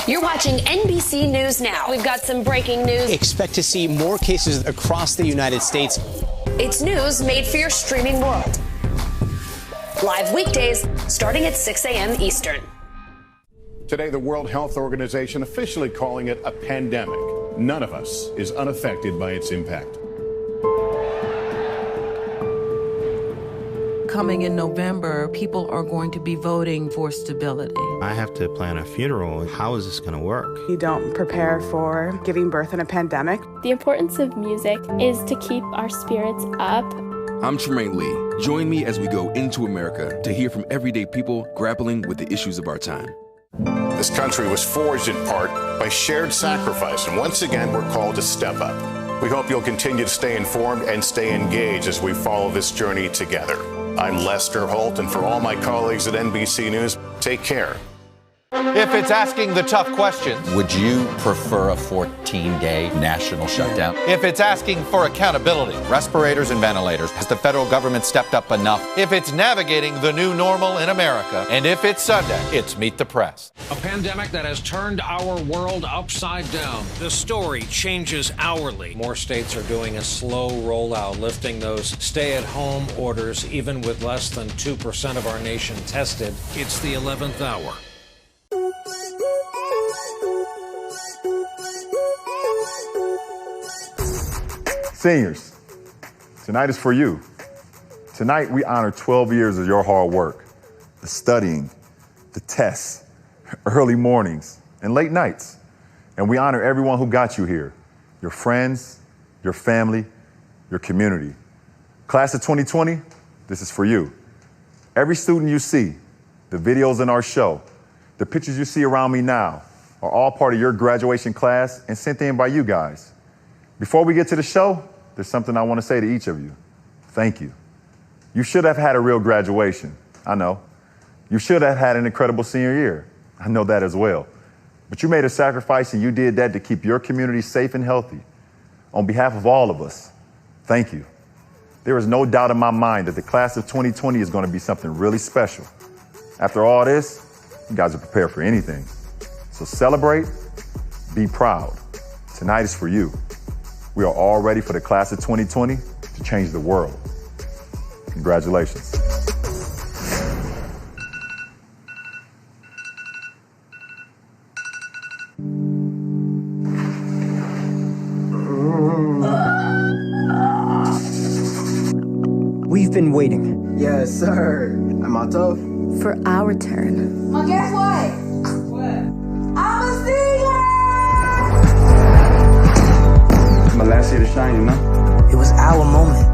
You're watching NBC News Now. We've got some breaking news. Expect to see more cases across the United States. It's news made for your streaming world. Live weekdays starting at 6 a.m. Eastern. Today, the World Health Organization officially calling it a pandemic. None of us is unaffected by its impact. Coming in November, people are going to be voting for stability. I have to plan a funeral. How is this going to work? You don't prepare for giving birth in a pandemic. The importance of music is to keep our spirits up. I'm Tremaine Lee. Join me as we go into America to hear from everyday people grappling with the issues of our time. This country was forged in part by shared sacrifice, and once again, we're called to step up. We hope you'll continue to stay informed and stay engaged as we follow this journey together. I'm Lester Holt, and for all my colleagues at NBC News, take care. If it's asking the tough questions, would you prefer a 14-day national shutdown? If it's asking for accountability, respirators and ventilators, has the federal government stepped up enough? If it's navigating the new normal in America, and if it's Sunday, it's Meet the Press. A pandemic that has turned our world upside down. The story changes hourly. More states are doing a slow rollout, lifting those stay-at-home orders, even with less than 2% of our nation tested. It's the 11th hour. Seniors, tonight is for you. Tonight we honor 12 years of your hard work, the studying, the tests, early mornings, and late nights. And we honor everyone who got you here, your friends, your family, your community. Class of 2020, this is for you. Every student you see, the videos in our show, the pictures you see around me now are all part of your graduation class and sent in by you guys. Before we get to the show, there's something I want to say to each of you. Thank you. You should have had a real graduation. I know. You should have had an incredible senior year. I know that as well. But you made a sacrifice and you did that to keep your community safe and healthy. On behalf of all of us, thank you. There is no doubt in my mind that the class of 2020 is going to be something really special. After all this, you guys are prepared for anything. So celebrate, be proud. Tonight is for you. We are all ready for the class of 2020 to change the world. Congratulations. We've been waiting. Yes, sir. Am I tough? For our turn. Well, guess what? I'm a senior! My last year to shine, you know? It was our moment.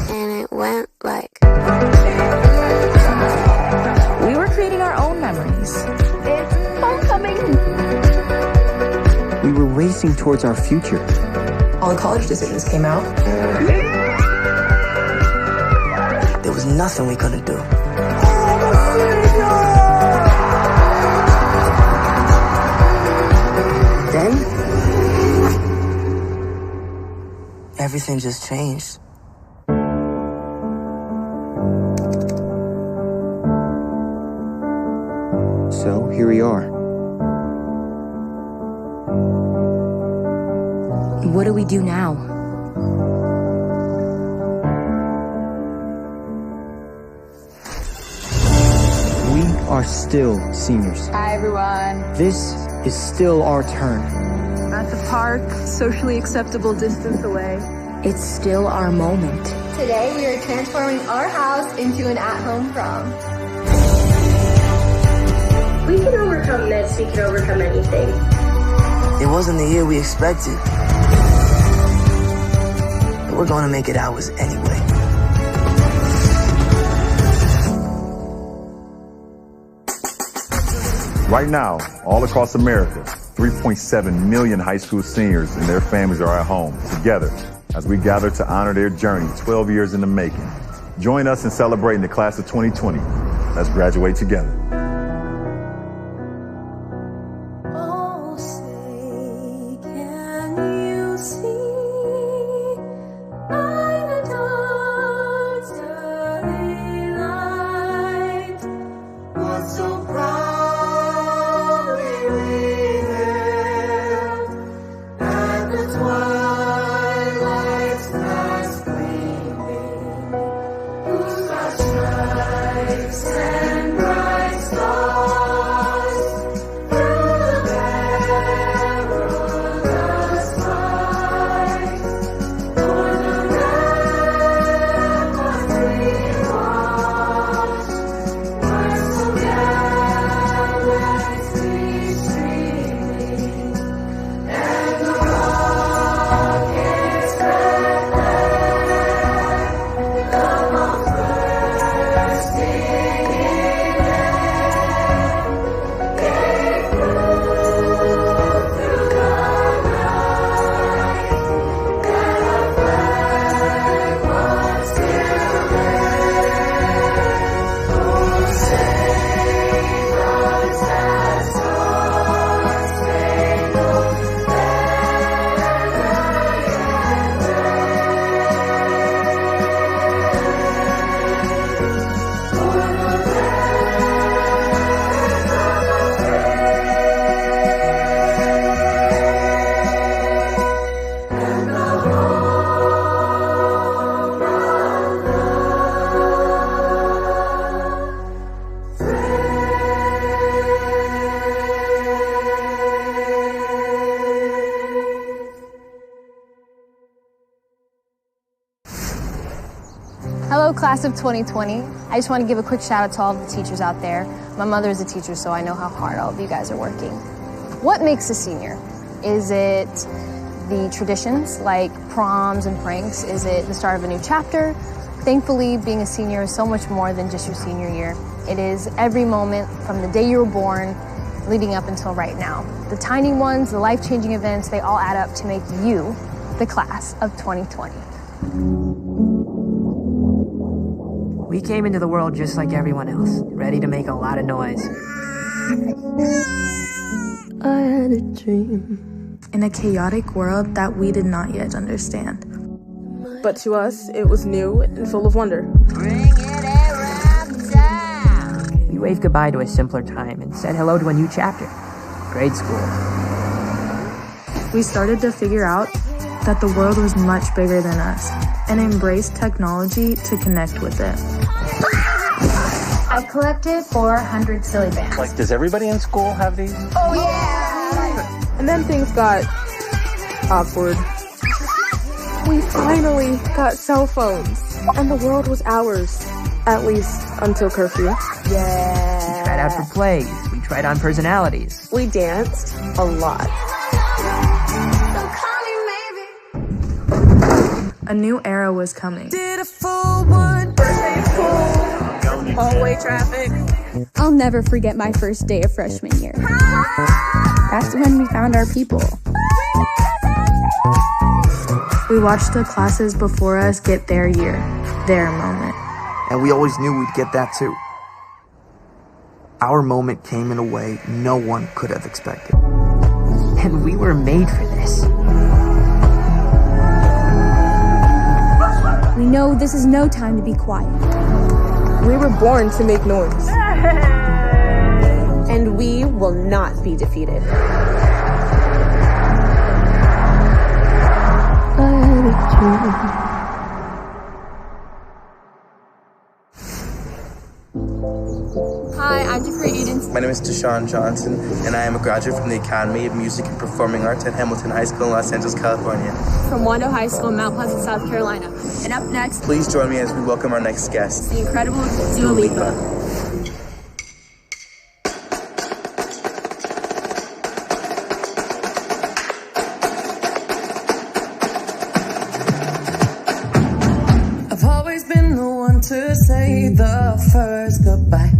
And it went like... We were creating our own memories. It's homecoming. We were racing towards our future. All the college decisions came out. There was nothing we couldn't do. Then, everything just changed. So, here we are. What do we do now? We are still seniors. Hi, everyone. This is still our turn. At the park, socially acceptable distance away. It's still our moment. Today, we are transforming our house into an at-home prom. We can overcome this. We can overcome anything. It wasn't the year we expected. But we're going to make it ours anyway. Right now, all across America, 3.7 million high school seniors and their families are at home together as we gather to honor their journey 12 years in the making. Join us in celebrating the class of 2020. Let's graduate together. So proudly Hello, class of 2020. I just want to give a quick shout out to all of the teachers out there. My mother is a teacher, so I know how hard all of you guys are working. What makes a senior? Is it the traditions like proms and pranks? Is it the start of a new chapter? Thankfully, being a senior is so much more than just your senior year. It is every moment from the day you were born leading up until right now. The tiny ones, the life-changing events, they all add up to make you the class of 2020. We came into the world just like everyone else, ready to make a lot of noise. I had a dream. In a chaotic world that we did not yet understand. But to us, it was new and full of wonder. Bring it around town. We waved goodbye to a simpler time and said hello to a new chapter, grade school. We started to figure out that the world was much bigger than us and embraced technology to connect with it. I've collected 400 silly bands. Like, does everybody in school have these? Oh, yeah! And then things got awkward. We finally got cell phones, and the world was ours, at least until curfew. Yeah. We tried out for plays. We tried on personalities. We danced a lot. A new era was coming. Did a full one, birthday full, hallway traffic. I'll never forget my first day of freshman year. That's when we found our people. We watched the classes before us get their year, their moment. And we always knew we'd get that too. Our moment came in a way no one could have expected. And we were made for this. We know this is no time to be quiet. We were born to make noise. And we will not be defeated. Hi, I'm Dakari Edens. My name is Deshaun Johnson, and I am a graduate from the Academy of Music and Performing Arts at Hamilton High School in Los Angeles, California. From Wando High School in Mount Pleasant, South Carolina. And up next, please join me as we welcome our next guest, the incredible Dua Lipa. To say the first goodbye.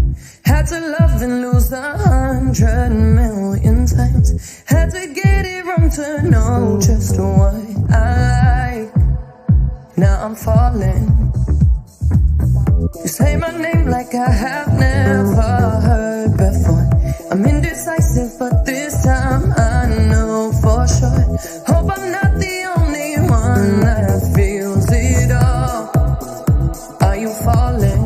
Had to love and lose 100 million times. Had to get it wrong to know just what I like. Now I'm falling. You say my name like I have never heard before. I'm indecisive, but this time I know for sure. Hope I'm not the only one that feels it all. Falling.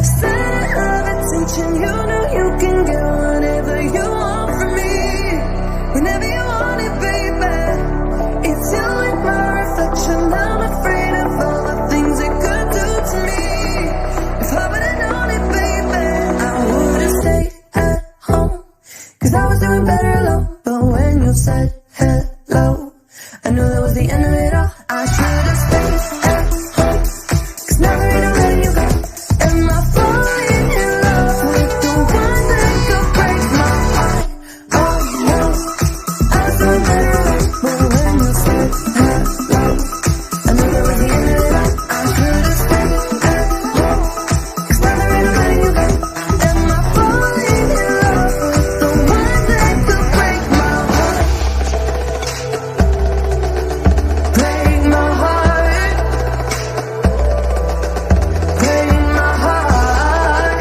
Center of attention, you know you can get whatever you want from me. Whenever you want it, baby. It's you and my reflection. I'm afraid of all the things it could do to me. If I would've known said hello, I knew that was the end of it all. I should have stayed at home, 'cause now there ain't no letting you go. Am I falling in love with the one that could break my heart? Oh no, I saw better, but when you said hello, I knew that was the end of it all. I should have stayed at home, 'cause now there ain't no letting you go. Am I falling in love with the one that could break my heart? Break my heart. Break my heart.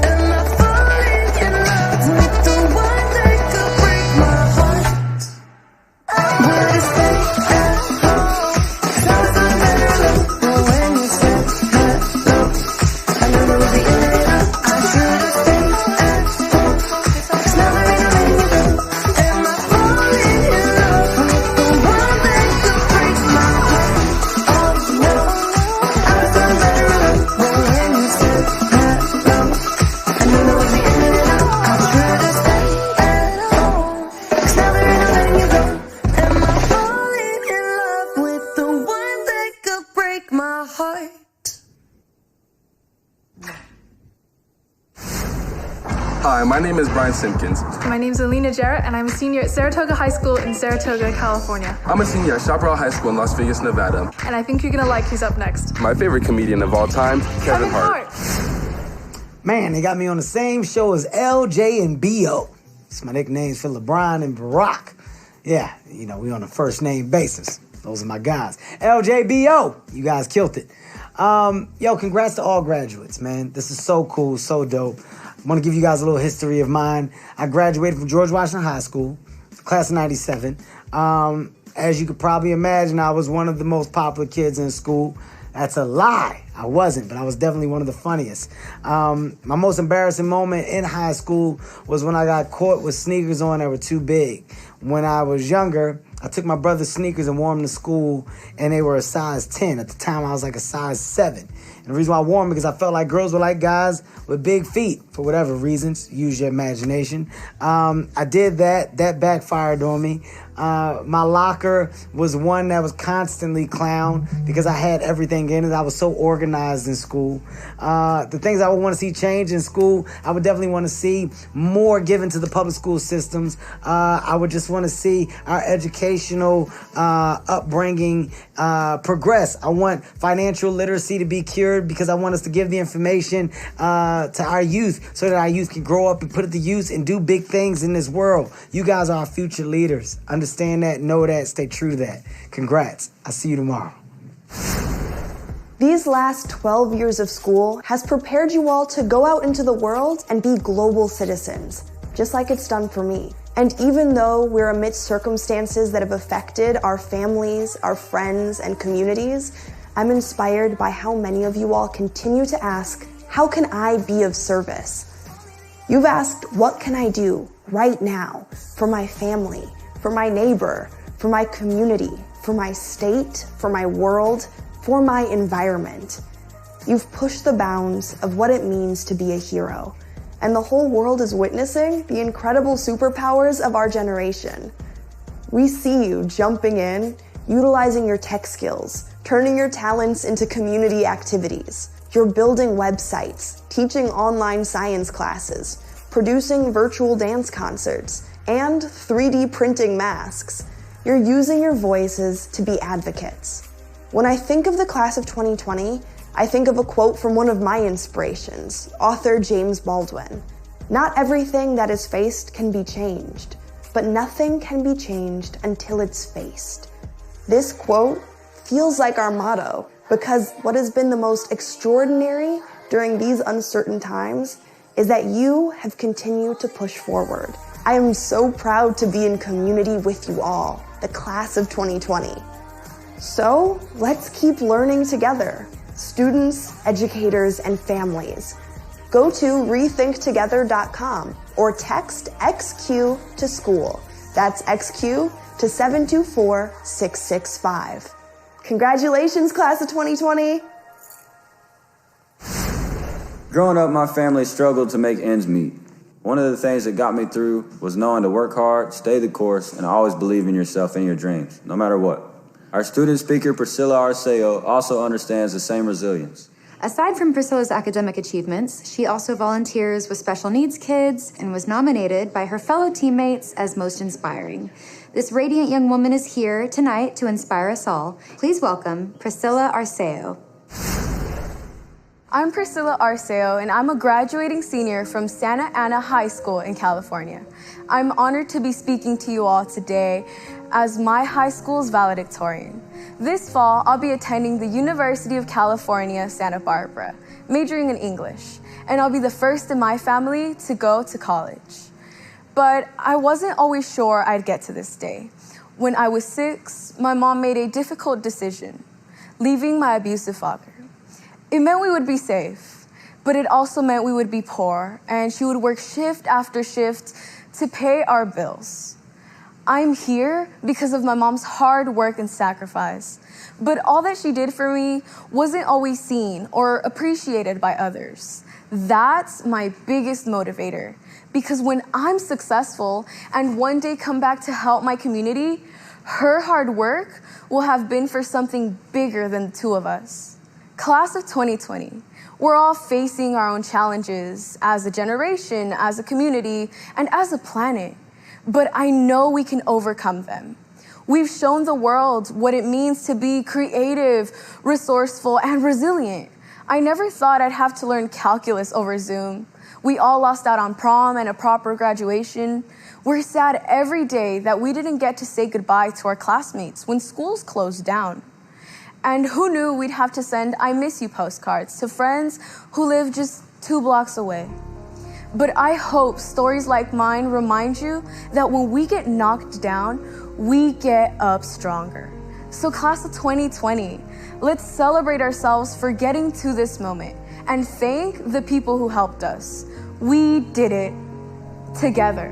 Am I falling in love with the one that could break my heart? Would you stay at home? 'Cause I was so better, but when you said hello, I knew that was the end of it all. I should have stayed at home, 'cause now there ain't no letting you go. Am I falling in love with the one that could break my heart? Oh no, I was so better, but when you said hello, I knew that was the end of it all. I should have stayed at home, 'cause now there ain't no letting you go. Am I falling in love with the one that could break my heart? Hi, my name is Brian Simpkins. My name's Alina Jarrett, and I'm a senior at Saratoga High School in Saratoga, California. I'm a senior at Chaparral High School in Las Vegas, Nevada. And I think you're gonna like who's up next. My favorite comedian of all time, Kevin Hart. Man, they got me on the same show as LJ and B.O. It's my nicknames for LeBron and Barack. Yeah, you know, we on a first name basis. Those are my guys. LJ, B.O., you guys killed it. Yo, congrats to all graduates, man. This is so cool, so dope. I want to give you guys a little history of mine. I graduated from George Washington High School, class of 97. As you could probably imagine, I was one of the most popular kids in school. That's a lie. I wasn't, but I was definitely one of the funniest. My most embarrassing moment in high school was when I got caught with sneakers on that were too big. When I was younger, I took my brother's sneakers and wore them to school, and they were a size 10. At the time, I was like a size 7. And the reason why I wore them because I felt like girls were like guys with big feet for whatever reasons. Use your imagination. I did that. That backfired on me. My locker was one that was constantly clowned because I had everything in it. I was so organized in school. The things I would want to see change in school, I would definitely want to see more given to the public school systems. I would just want to see our educational upbringing progress. I want financial literacy to be cured because I want us to give the information to our youth so that our youth can grow up and put it to use and do big things in this world. You guys are our future leaders. Understand that, know that, stay true to that. Congrats. I'll see you tomorrow. These last 12 years of school has prepared you all to go out into the world and be global citizens, just like it's done for me. And even though we're amidst circumstances that have affected our families, our friends, and communities, I'm inspired by how many of you all continue to ask, how can I be of service? You've asked, what can I do right now for my family, for my neighbor, for my community, for my state, for my world, for my environment? You've pushed the bounds of what it means to be a hero. And the whole world is witnessing the incredible superpowers of our generation. We see you jumping in, utilizing your tech skills, turning your talents into community activities. You're building websites, teaching online science classes, producing virtual dance concerts, and 3D printing masks. You're using your voices to be advocates. When I think of the class of 2020, I think of a quote from one of my inspirations, author James Baldwin. Not everything that is faced can be changed, but nothing can be changed until it's faced. This quote feels like our motto because what has been the most extraordinary during these uncertain times is that you have continued to push forward. I am so proud to be in community with you all, the class of 2020. So let's keep learning together, students, educators, and families. Go to rethinktogether.com or text XQ to school. That's XQ to 724-665. Congratulations, class of 2020. Growing up, my family struggled to make ends meet. One of the things that got me through was knowing to work hard, stay the course, and always believe in yourself and your dreams, no matter what. Our student speaker, Priscilla Arceo, also understands the same resilience. Aside from Priscilla's academic achievements, she also volunteers with special needs kids and was nominated by her fellow teammates as most inspiring. This radiant young woman is here tonight to inspire us all. Please welcome Priscilla Arceo. I'm Priscilla Arceo, and I'm a graduating senior from Santa Ana High School in California. I'm honored to be speaking to you all today as my high school's valedictorian. This fall, I'll be attending the University of California, Santa Barbara, majoring in English, and I'll be the first in my family to go to college. But I wasn't always sure I'd get to this day. When I was 6, my mom made a difficult decision, leaving my abusive father. It meant we would be safe, but it also meant we would be poor, and she would work shift after shift to pay our bills. I'm here because of my mom's hard work and sacrifice, but all that she did for me wasn't always seen or appreciated by others. That's my biggest motivator, because when I'm successful and one day come back to help my community, her hard work will have been for something bigger than the two of us. Class of 2020, we're all facing our own challenges as a generation, as a community, and as a planet. But I know we can overcome them. We've shown the world what it means to be creative, resourceful, and resilient. I never thought I'd have to learn calculus over Zoom. We all lost out on prom and a proper graduation. We're sad every day that we didn't get to say goodbye to our classmates when schools closed down. And who knew we'd have to send I miss you postcards to friends who live just 2 blocks away. But I hope stories like mine remind you that when we get knocked down, we get up stronger. So class of 2020, let's celebrate ourselves for getting to this moment and thank the people who helped us. We did it together.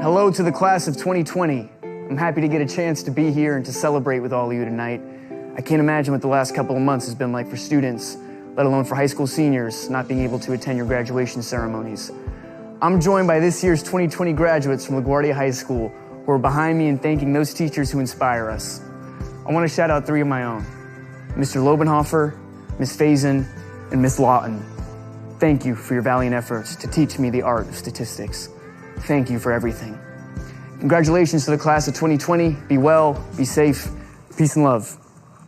Hello to the class of 2020. I'm happy to get a chance to be here and to celebrate with all of you tonight. I can't imagine what the last couple of months has been like for students, let alone for high school seniors not being able to attend your graduation ceremonies. I'm joined by this year's 2020 graduates from LaGuardia High School who are behind me in thanking those teachers who inspire us. I want to shout out 3 of my own, Mr. Lobenhofer, Ms. Faison, and Ms. Lawton. Thank you for your valiant efforts to teach me the art of statistics. Thank you for everything. Congratulations to the class of 2020. Be well, be safe. Peace and love.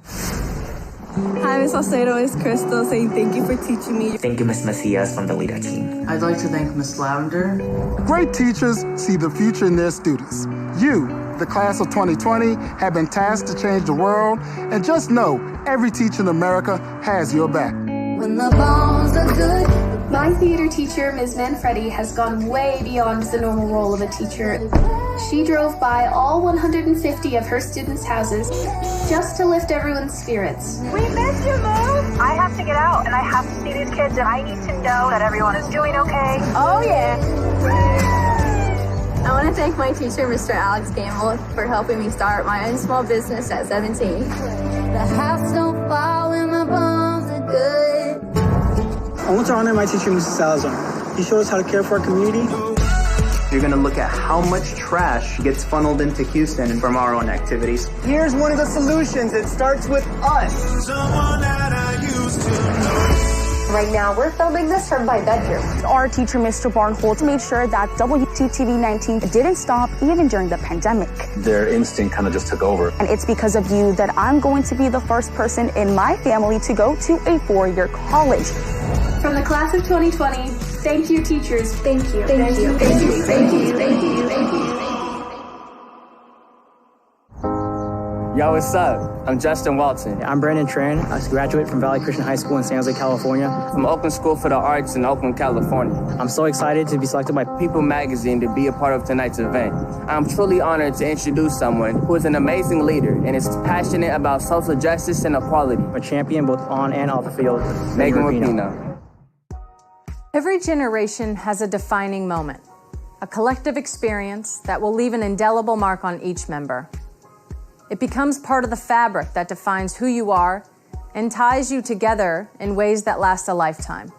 Hi, Ms. Salcedo. It's Crystal saying thank you for teaching me. Thank you, Ms. Macias from the leader team. I'd like to thank Ms. Lavender. Great teachers see the future in their students. You, the class of 2020, have been tasked to change the world, and just know every teacher in America has your back. When the bones are good. My theater teacher, Ms. Manfredi, has gone way beyond the normal role of a teacher. She drove by all 150 of her students' houses just to lift everyone's spirits. We miss you, Mom! I have to get out, and I have to see these kids, and I need to know that everyone is doing okay. Oh, yeah. I want to thank my teacher, Mr. Alex Gamble, for helping me start my own small business at 17. The house don't fall when my bones are good. I want to honor my teacher, Mr. Salazar. He showed us how to care for our community. You're going to look at how much trash gets funneled into Houston from our own activities. Here's one of the solutions. It starts with us. Someone that I used to know. Right now, we're filming this from my bedroom. Our teacher, Mr. Barnholt, made sure that WTTV-19 didn't stop even during the pandemic. Their instinct kind of just took over. And it's because of you that I'm going to be the first person in my family to go to a 4-year college. From the class of 2020, thank you, teachers. Thank you. Thank you. Thank you. Thank you. Thank you. Thank you. Yo, what's up? I'm Justin Walton. I'm Brandon Tran. I graduate from Valley Christian High School in San Jose, California. From Oakland School for the Arts in Oakland, California. I'm so excited to be selected by People magazine to be a part of tonight's event. I'm truly honored to introduce someone who is an amazing leader and is passionate about social justice and equality. A champion both on and off the field, Megan Rapinoe. Every generation has a defining moment, a collective experience that will leave an indelible mark on each member. It becomes part of the fabric that defines who you are and ties you together in ways that last a lifetime.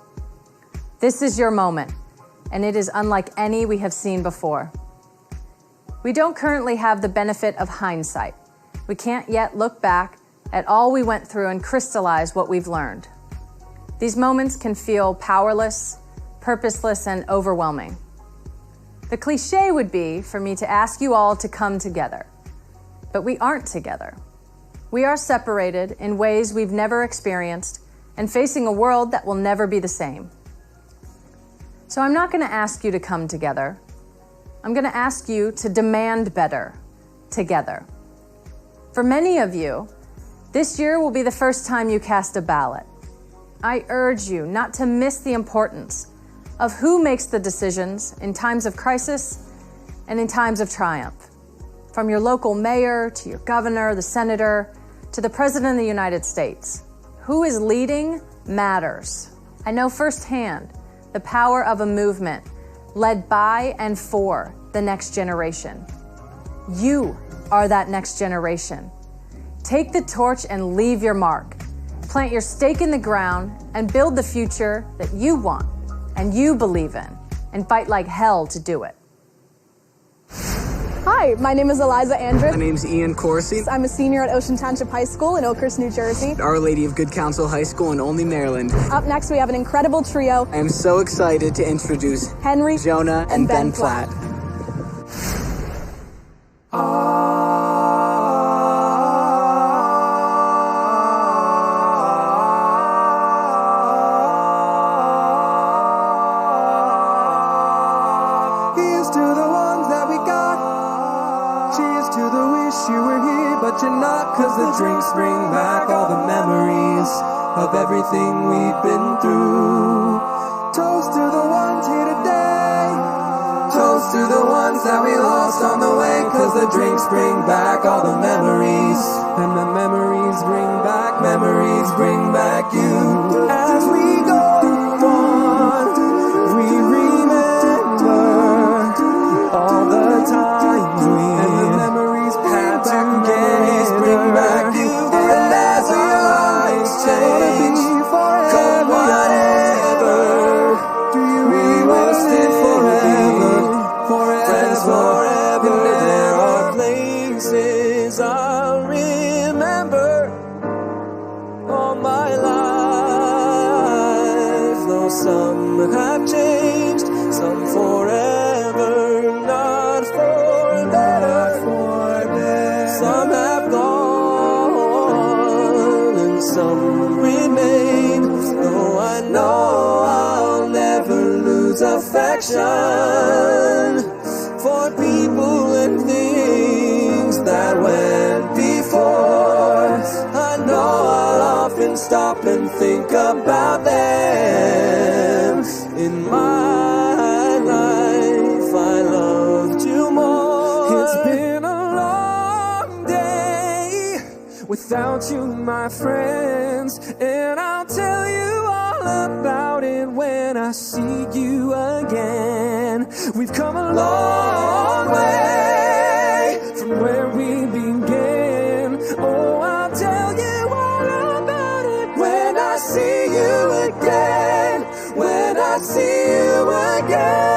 This is your moment, and it is unlike any we have seen before. We don't currently have the benefit of hindsight. We can't yet look back at all we went through and crystallize what we've learned. These moments can feel powerless, purposeless, and overwhelming. The cliche would be for me to ask you all to come together, but we aren't together. We are separated in ways we've never experienced and facing a world that will never be the same. So I'm not going to ask you to come together. I'm going to ask you to demand better together. For many of you, this year will be the first time you cast a ballot. I urge you not to miss the importance of who makes the decisions in times of crisis and in times of triumph. From your local mayor to your governor, the senator, to the President of the United States. Who is leading matters. I know firsthand the power of a movement led by and for the next generation. You are that next generation. Take the torch and leave your mark. Plant your stake in the ground and build the future that you want and you believe in, and fight like hell to do it. Hi, my name is Eliza Andrus. My name's Ian Corsi. I'm a senior at Ocean Township High School in Oakhurst, New Jersey. Our Lady of Good Counsel High School in Olney, Maryland. Up next, we have an incredible trio. I am so excited to introduce Henry, Jonah, and Ben Platt. Cause the drinks bring back all the memories of everything we've been through. Toast to the ones here today. Toast to the ones that we lost on the way. Cause the drinks bring back all the memories. And the memories bring back you. As we go on, we remember all the times we and the memories had together. Bring back you, and as our lives change, come whatever, we will stand forever, friends forever. There are places I'll remember all my life, though some have changed, some forever, not for better, some have some remain, though I know I'll never lose affection for people and things that went before. I know I'll often stop and think about them. In my life, I loved you more. It's been a long day without you, my friends, and I'll tell you all about it when I see you again. We've come a long way from where we began. Oh, I'll tell you all about it when I see you again. When I see you again.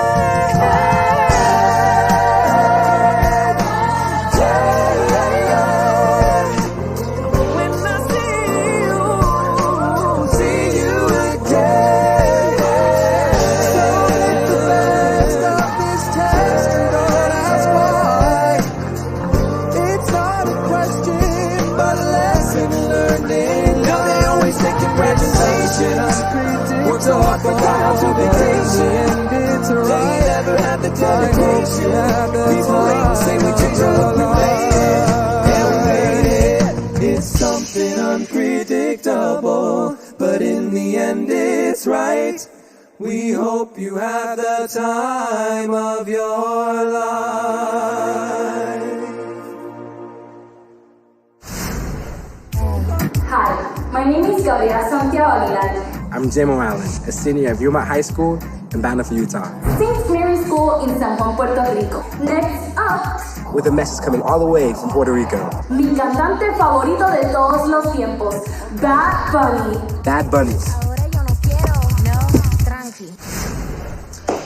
Work so hard for time to vacation. They never have the dedication. People hate and say we changed our life, and we made it. It's something unpredictable, but in the end it's right. We hope you have the time of your life. Hi, my name is Gabriela Santiago Aguilar. I'm Jay Allen, a senior at Viewmont High School in Banff, Utah. St. Mary's School in San Juan, Puerto Rico. Next with a message coming all the way from Puerto Rico. Mi cantante favorito de todos los tiempos, Bad Bunny. Bad Bunnies.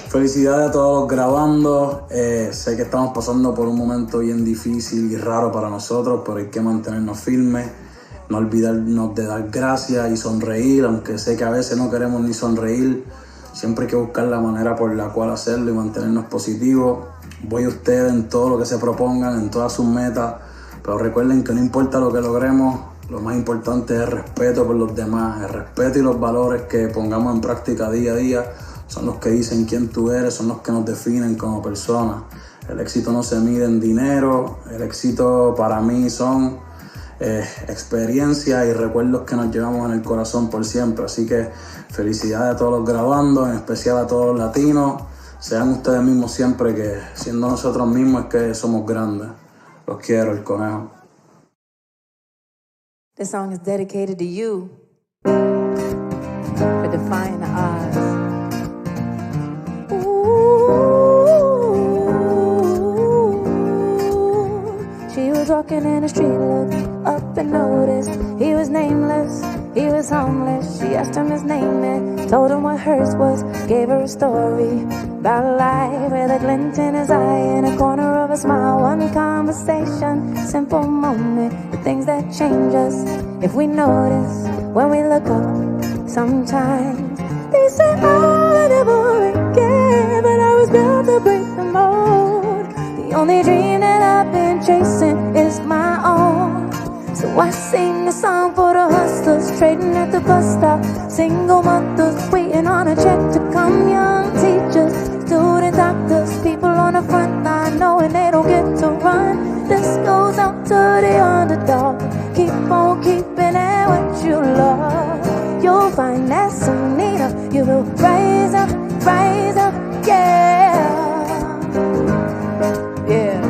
Felicidades a todos los grabando. Sé que estamos pasando por un momento bien difícil y raro para nosotros, pero hay que mantenernos firmes, no olvidarnos de dar gracias y sonreír, aunque sé que a veces no queremos ni sonreír. Siempre hay que buscar la manera por la cual hacerlo y mantenernos positivos. Voy a ustedes en todo lo que se propongan, en todas sus metas, pero recuerden que no importa lo que logremos, lo más importante es el respeto por los demás. El respeto y los valores que pongamos en práctica día a día son los que dicen quién tú eres, son los que nos definen como personas. El éxito no se mide en dinero, el éxito para mí son experiencias y recuerdos que nos llevamos en el corazón por siempre. Así que felicidades a todos los graduandos, en especial a todos los latinos. Sean ustedes mismos siempre, que siendo nosotros mismos es que somos grandes. Los quiero, el conejo. This song is dedicated to you for defying the odds. She was walking in the street, looked up and noticed he was nameless, he was homeless. She asked him his name and told him what hers was. Gave her a story about a life with a glint in his eye and a corner of a smile. One conversation, simple moment, the things that change us if we notice when we look up. Sometimes they say I never again, but I was built to break the mold. The only dream that I've been chasing is my own. So I sing a song for the hustlers trading at the bus stop, single mothers waiting on a check to come, young teachers, student doctors, people on the front line knowing they don't get to run. This goes out to the underdog. Keep on keeping it what you love. You'll find that some leader. You will rise up, yeah. Yeah.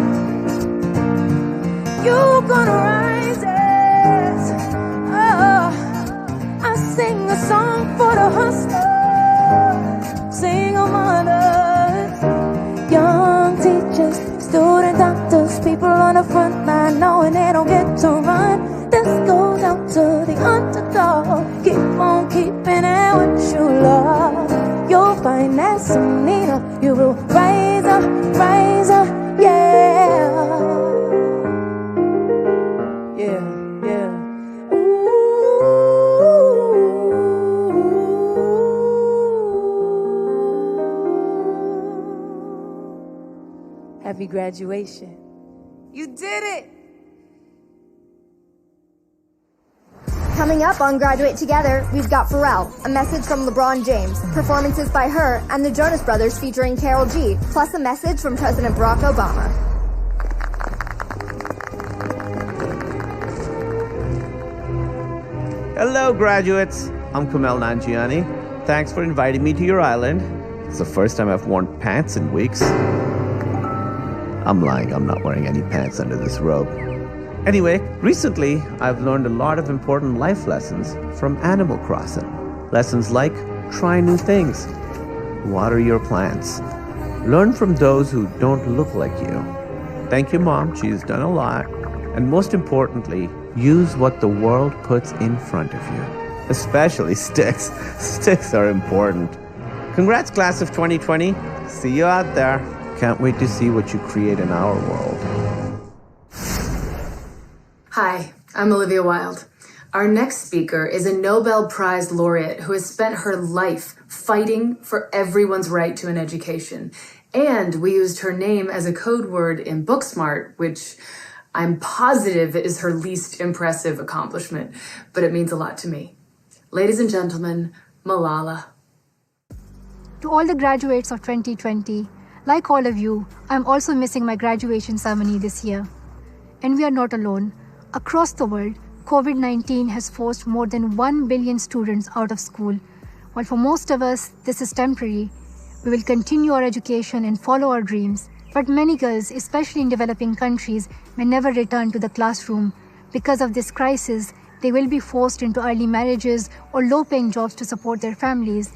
You're gonna rise, yes. Oh, I sing a song for the hustlers, single mothers, young teachers, student doctors, people on the front line knowing they don't get to run. This goes out to the underdog. Keep on keeping it what you love. You'll find that some leader. You will rise up, yeah. Yeah, yeah. Ooh. Happy graduation. You did it! Coming up on Graduate Together, we've got Pharrell, a message from LeBron James, performances by H.E.R, and the Jonas Brothers featuring Karol G, plus a message from President Barack Obama. Hello, graduates. I'm Kumail Nanjiani. Thanks for inviting me to your island. It's the first time I've worn pants in weeks. I'm lying, I'm not wearing any pants under this robe. Anyway, recently, I've learned a lot of important life lessons from Animal Crossing. Lessons like try new things, water your plants, learn from those who don't look like you. Thank you, Mom, she's done a lot. And most importantly, use what the world puts in front of you, especially sticks. Sticks are important. Congrats, class of 2020. See you out there. Can't wait to see what you create in our world. Hi, I'm Olivia Wilde. Our next speaker is a Nobel Prize laureate who has spent her life fighting for everyone's right to an education. And we used her name as a code word in Booksmart, which I'm positive is her least impressive accomplishment, but it means a lot to me. Ladies and gentlemen, Malala. To all the graduates of 2020, like all of you, I'm also missing my graduation ceremony this year. And we are not alone. Across the world, COVID-19 has forced more than 1 billion students out of school. While for most of us, this is temporary, we will continue our education and follow our dreams. But many girls, especially in developing countries, may never return to the classroom. Because of this crisis, they will be forced into early marriages or low-paying jobs to support their families.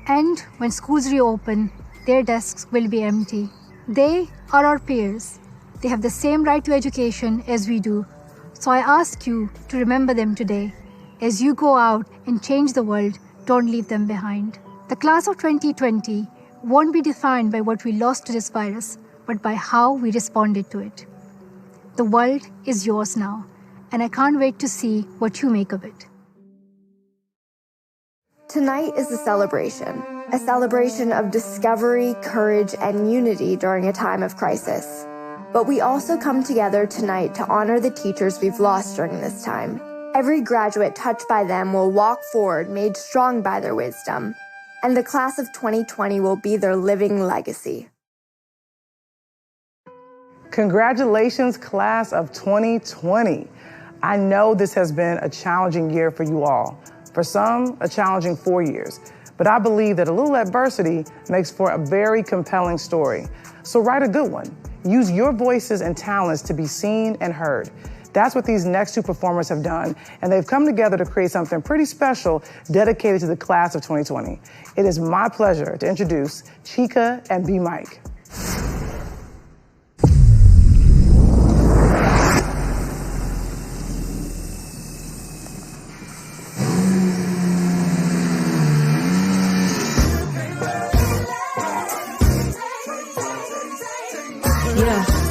And when schools reopen, their desks will be empty. They are our peers. They have the same right to education as we do. So I ask you to remember them today. As you go out and change the world, don't leave them behind. The class of 2020 won't be defined by what we lost to this virus, but by how we responded to it. The world is yours now, and I can't wait to see what you make of it. Tonight is a celebration of discovery, courage, and unity during a time of crisis. But we also come together tonight to honor the teachers we've lost during this time. Every graduate touched by them will walk forward, made strong by their wisdom, and the class of 2020 will be their living legacy. Congratulations, class of 2020. I know this has been a challenging year for you all. For some, a challenging 4 years. But I believe that a little adversity makes for a very compelling story. So write a good one. Use your voices and talents to be seen and heard. That's what these next two performers have done, and they've come together to create something pretty special dedicated to the class of 2020. It is my pleasure to introduce Chika and B. Mike.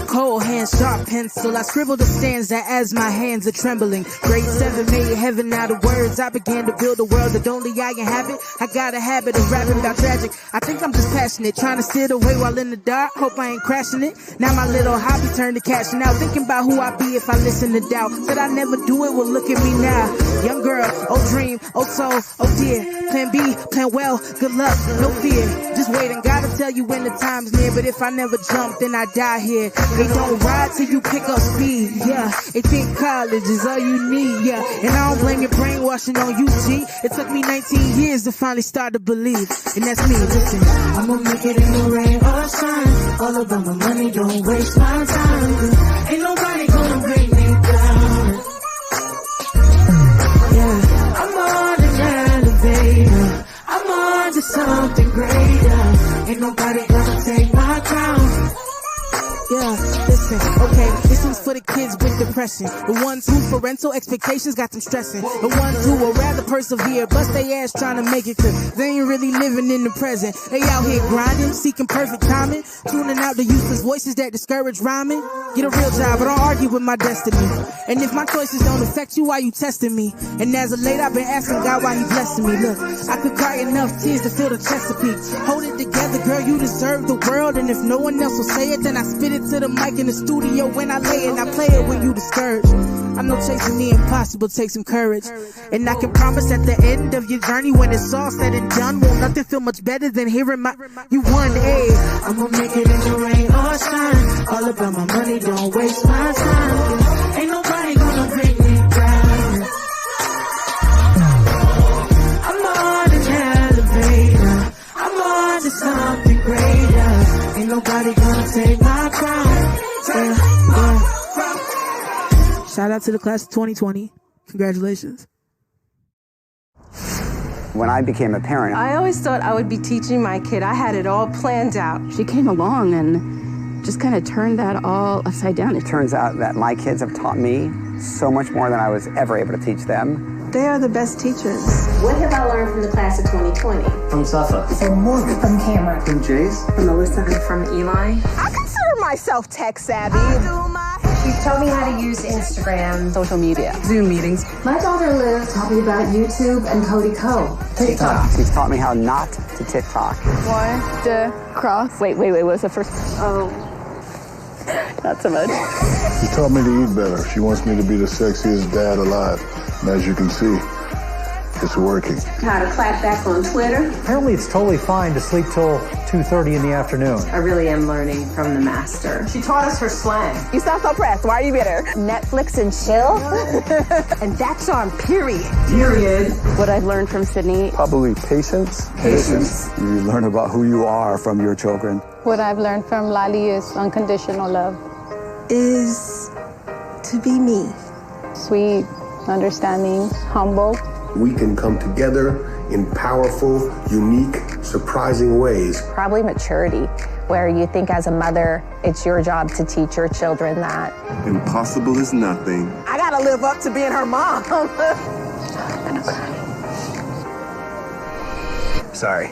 Cold hand, sharp pencil. I scribbled a stanza as my hands are trembling. Grade 7 made heaven out of words. I began to build a world that only I inhabit. I got a habit of rapping about tragic. I think I'm just passionate, trying to sit away while in the dark. Hope I ain't crashing it. Now my little hobby turned to cashing out. Thinking about who I'd be if I listen to doubt. Said I never do it, well look at me now. Young girl, old dream, old soul, oh dear. Plan B, plan well, good luck, no fear. Just wait and gotta tell you when the time's near. But if I never jump, then I die here. They don't ride till you pick up speed, yeah. They think college is all you need, yeah. And I don't blame your brainwashing on you, G. It took me 19 years to finally start to believe. And that's me, listen. I'm gonna make it in the rain or shine. All about my money, don't waste my time. Ain't nobody gonna bring me down. Yeah, I'm on an elevator. I'm on to something greater. Ain't nobody gonna take my crown. Yeah, listen, okay, this one's for the kids with depression. The ones whose parental expectations got them stressing. The ones who will rather persevere, bust their ass trying to make it, cause they ain't really living in the present. They out here grinding, seeking perfect timing, tuning out the useless voices that discourage rhyming. Get a real job, but don't argue with my destiny. And if my choices don't affect you, why you testing me? And as of late, I've been asking God why he blessing me. Look, I could cry enough tears to fill the Chesapeake. Hold it together, girl, you deserve the world. And if no one else will say it, then I spit it to the mic in the studio when I lay it. I play it when you discouraged. I know chasing the impossible takes some courage. And I can promise at the end of your journey, when it's all said and done, won't nothing feel much better than hearing you won, ayy. I'm gonna make it in the rain or shine. All about my money, don't waste my time. Ain't nobody gonna bring me down. I'm on an elevator. I'm on to something greater. Ain't nobody gonna take my crown. Shout out to the class of 2020. Congratulations. When I became a parent, I always thought I would be teaching my kid. I had it all planned out. She came along and just kind of turned that all upside down. It turns out that my kids have taught me so much more than I was ever able to teach them. They are the best teachers. What have I learned from the class of 2020? From Safa. From Morgan. From Cameron. From Jace. From Melissa. And from Eli. I consider myself tech savvy. You taught me how to use Instagram, social media, Zoom meetings. My daughter Liv taught me about YouTube and Cody Co. TikTok. She's taught me how not to TikTok. One, two, cross. Wait, what was the first? Oh. Not so much. She taught me to eat better. She wants me to be the sexiest dad alive. And as you can see, it's working. How to clap back on Twitter. Apparently it's totally fine to sleep till 2:30 in the afternoon. I really am learning from the master. She taught us her slang. You sound so pressed. Why are you bitter? Netflix and chill. And that's on period. What I've learned from Sydney. Probably patience. You learn about who you are from your children. What I've learned from Lali is unconditional love. Is to be me. Sweet, understanding, humble. We can come together in powerful, unique, surprising ways. Probably maturity. where you think as a mother, it's your job to teach your children that. Impossible is nothing. I gotta live up to being her mom. Sorry.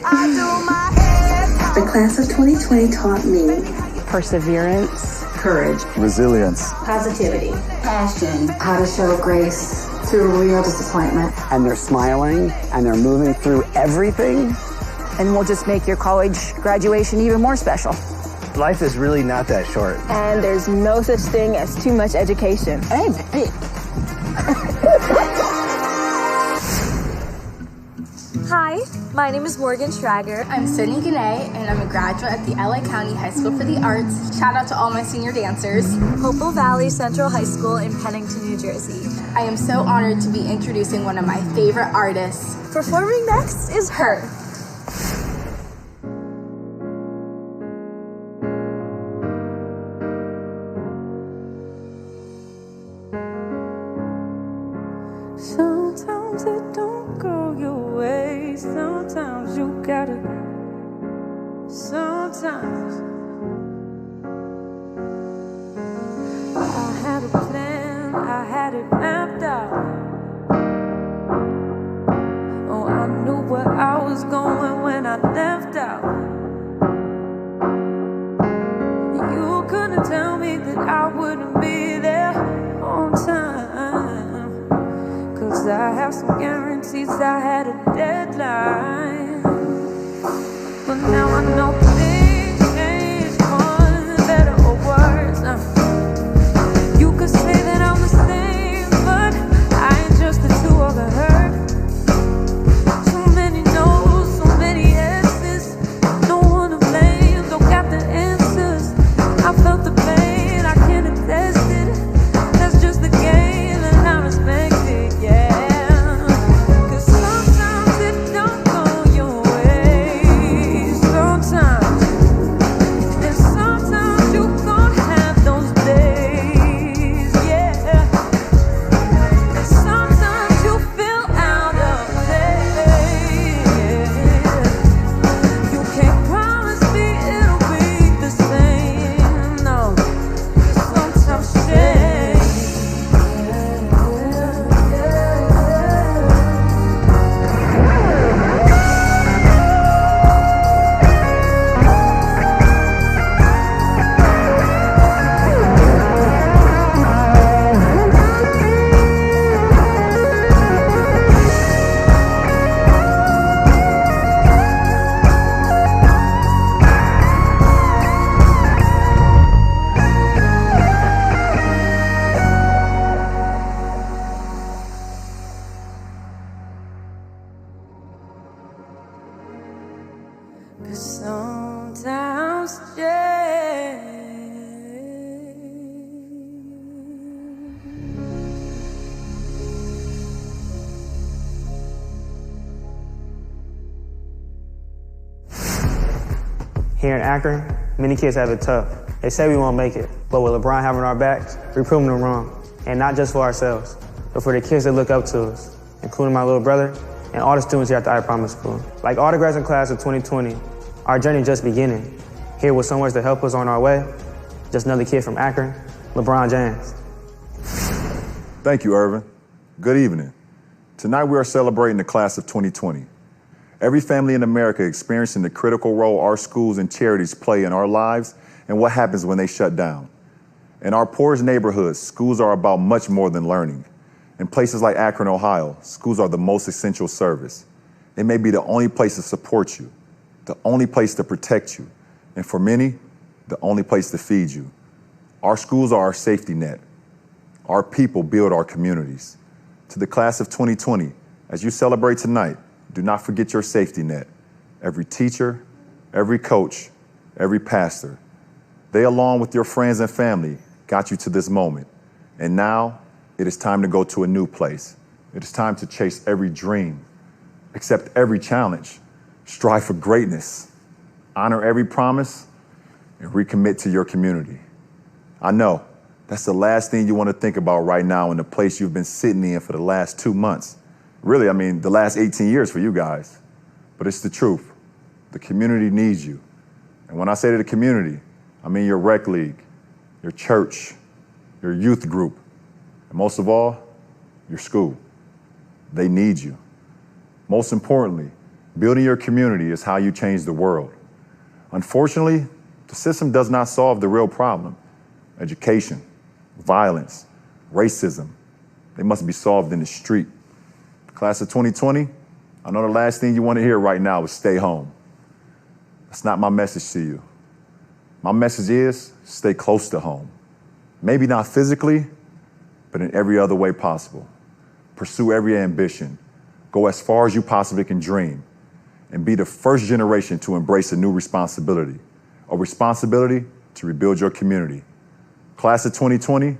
The class of 2020 taught me Perseverance, courage, Resilience, positivity, passion, how to show grace through real disappointment. And they're smiling and they're moving through everything. And we'll just make your college graduation even more special. Life is really not that short. And there's no such thing as too much education. Amen. Hi, my name is Morgan Schrager. I'm Sydney Gannay, and I'm a graduate at the LA County High School for the Arts. Shout out to all my senior dancers. Hopewell Valley Central High School in Pennington, New Jersey. I am so honored to be introducing one of my favorite artists. Performing next is H.E.R. Sometimes it don't go your way. Sometimes you gotta. Sometimes I had a plan, I had it mapped out. Oh, I knew where I was going when I left out. You couldn't tell me that I wouldn't be there on time. 'Cause I have some guarantees, I had a deadline. But now I know things change for the better or worse. You could say that I'm the same, but I ain't just the two of the hurt. So many no's, so many yeses. No one to blame, don't got the answers. I felt the pain, I can't attest it. That's just the game, and I respect it, yeah. Here in Akron, many kids have it tough. They say we won't make it, but with LeBron having our backs, we're proving them wrong. And not just for ourselves, but for the kids that look up to us, including my little brother and all the students here at the I Promise School. Like all the grads in class of 2020, our journey just beginning. Here with somewhere to help us on our way, just another kid from Akron, LeBron James. Thank you, Irvin. Good evening. Tonight we are celebrating the class of 2020. Every family in America experiencing the critical role our schools and charities play in our lives and what happens when they shut down. In our poorest neighborhoods, schools are about much more than learning. In places like Akron, Ohio, schools are the most essential service. It may be the only place to support you, the only place to protect you, and for many, the only place to feed you. Our schools are our safety net. Our people build our communities. To the class of 2020, as you celebrate tonight, do not forget your safety net. Every teacher, every coach, every pastor, they along with your friends and family got you to this moment. And now it is time to go to a new place. It is time to chase every dream, accept every challenge, strive for greatness, honor every promise, and recommit to your community. I know that's the last thing you want to think about right now in the place you've been sitting in for the last 2 months. Really, I mean, the last 18 years for you guys. But it's the truth. The community needs you. And when I say to the community, I mean your rec league, your church, your youth group, and most of all, your school. They need you. Most importantly, building your community is how you change the world. Unfortunately, the system does not solve the real problem. Education, violence, racism, they must be solved in the street. Class of 2020, I know the last thing you want to hear right now is stay home. That's not my message to you. My message is stay close to home. Maybe not physically, but in every other way possible. Pursue every ambition. Go as far as you possibly can dream. And be the first generation to embrace a new responsibility. A responsibility to rebuild your community. Class of 2020,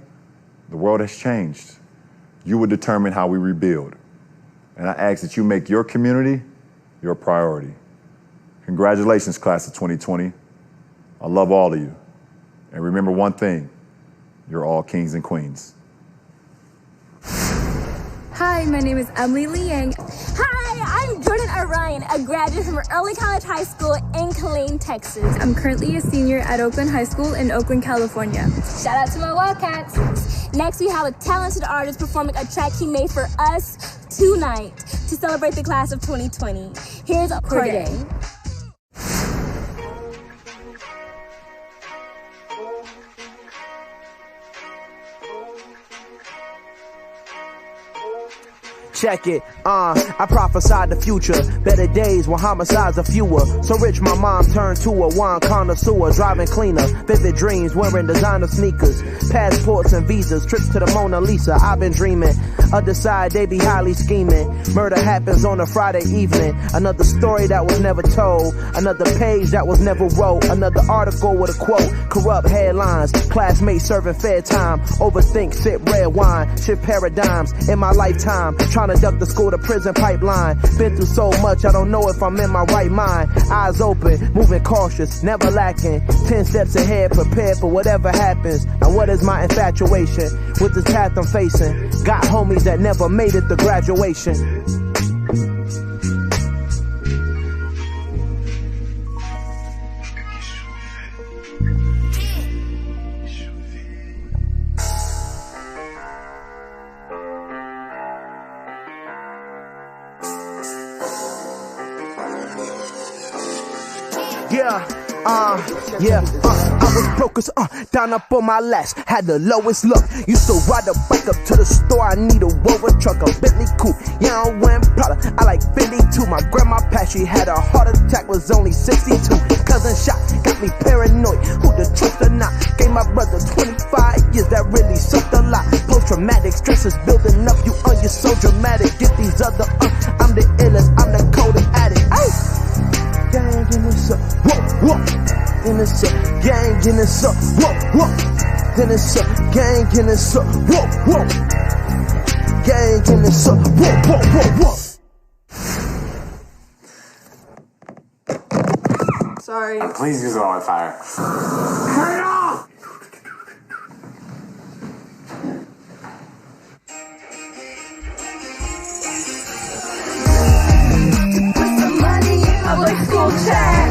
the world has changed. You will determine how we rebuild. And I ask that you make your community your priority. Congratulations, class of 2020. I love all of you. And remember one thing, you're all kings and queens. Hi, my name is Emily Liang. Hi, I'm Jordan Orion, a graduate from Early College High School in Killeen, Texas. I'm currently a senior at Oakland High School in Oakland, California. Shout out to my Wildcats. Next, we have a talented artist performing a track he made for us tonight to celebrate the class of 2020. Here's Corday. Check it, I prophesied the future. Better days when homicides are fewer. So rich my mom turned to a wine connoisseur. Driving cleaner, vivid dreams, wearing designer sneakers. Passports and visas, trips to the Mona Lisa. I've been dreaming, other side they be highly scheming. Murder happens on a Friday evening. Another story that was never told. Another page that was never wrote. Another article with a quote. Corrupt headlines, classmates serving fair time. Overthink, sip red wine. Shift paradigms in my lifetime. Trying to duck the school to prison pipeline. Been through so much, I don't know if I'm in my right mind. Eyes open, moving cautious, never lacking. 10 steps ahead, prepared for whatever happens. Now what is my infatuation with this path I'm facing? Got homies that never made it to graduation. I was broke as down up on my last, had the lowest look. Used to ride a bike up to the store, I need a Rover truck, a Bentley coupe. Yeah, I'm wearing Prada, I like Fendi too. My grandma passed, she had a heart attack, was only 62. Cousin shot, got me paranoid, who to trust or not. Gave my brother 25 years, that really sucked a lot. Post-traumatic stress is building up, you're so dramatic. Get these other, I'm the illest, I'm the coldest addict. Ay! Gang in this up, whoa, whoa. In this up, gang in this up, whoa, whoa. In this up, gang in this up, whoa, whoa. Gang in this up, whoa, whoa, whoa, whoa. Sorry. Please use it on fire. Turn it off! Put some money in my school check.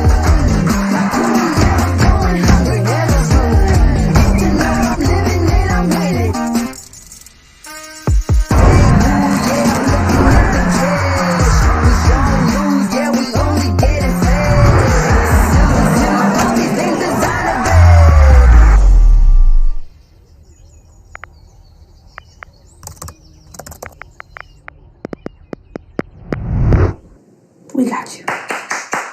We got you.